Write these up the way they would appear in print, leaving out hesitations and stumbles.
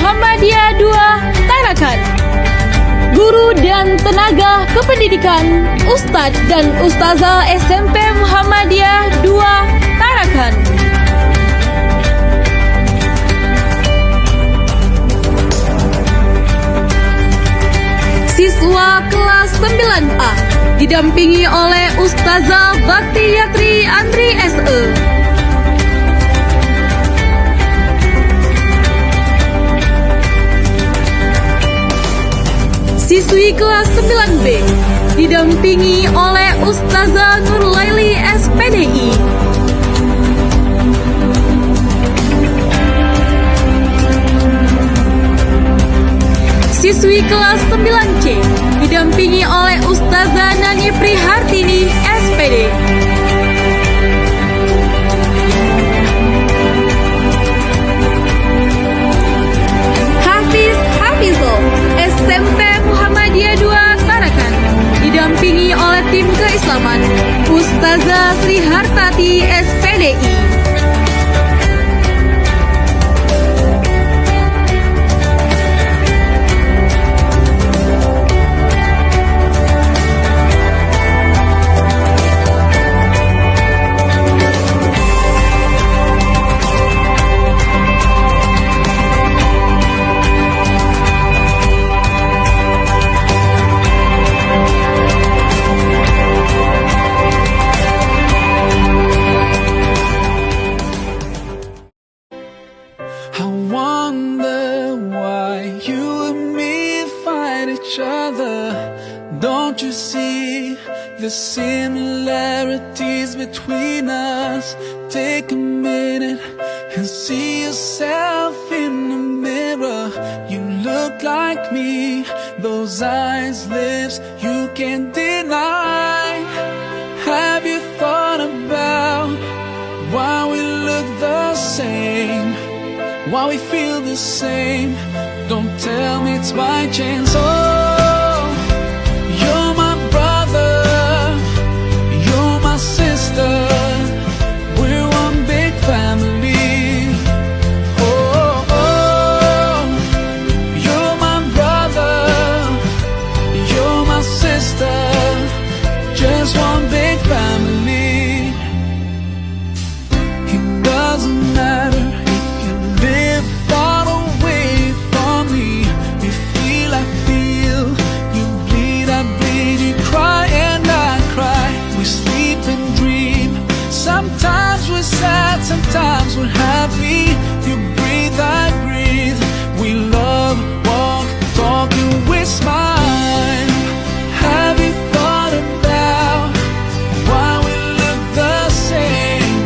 Muhammadiyah 2 Tarakan. Guru dan tenaga kependidikan, Ustadz dan Ustazah SMP Muhammadiyah 2 Tarakan. Siswa kelas 9A didampingi oleh Ustazah Bakti Yatri Andri SE. Siswi kelas 9B didampingi oleh Ustazah Nurlaili SPDI. Siswi kelas 9C didampingi oleh Ustazah Nani Prihartini SPD. Hafiz Hafizul SMP Muhammadiyah 2 Tarakan didampingi oleh tim keislaman Ustazah Sri Hartati SPDI. I wonder why you and me fight each other. Don't you see the similarities between us? Take a minute and see yourself in the mirror. You look like me, those eyes, lips, you can't deny. Have you thought about why we look the same? Why we feel the same? Don't tell me it's by chance. Oh, you're my brother, you're my sister, we're one big family. Oh, oh, you're my brother, you're my sister, just one big family. It doesn't matter live far away from me. You feel, I feel. You bleed, I bleed. You cry and I cry. We sleep and dream. Sometimes we're sad, sometimes we're happy. You breathe, I breathe. We love, walk, talk, and we smile. Have you thought about why we look the same?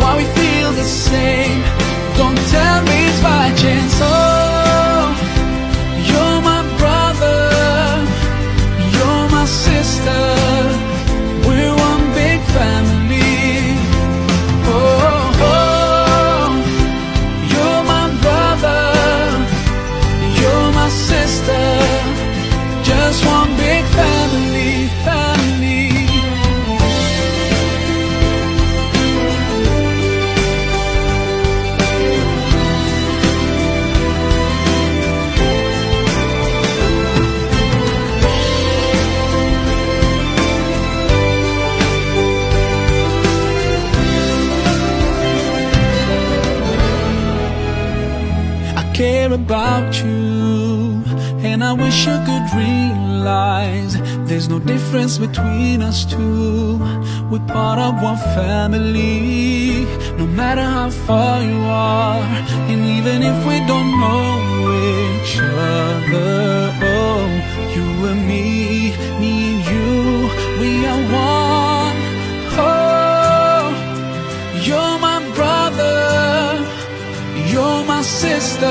Why we feel the same? Don't tell me it's by chance. Oh, you're my brother, you're my sister, we're one big family. Oh, oh, you're my brother, you're my sister, just one big family, family. Care about you, and I wish you could realize there's no difference between us two. We're part of one family, no matter how far you are, and even if we don't know each other. Oh, you and me and you, we are one. Oh, you're my brother, you're my sister,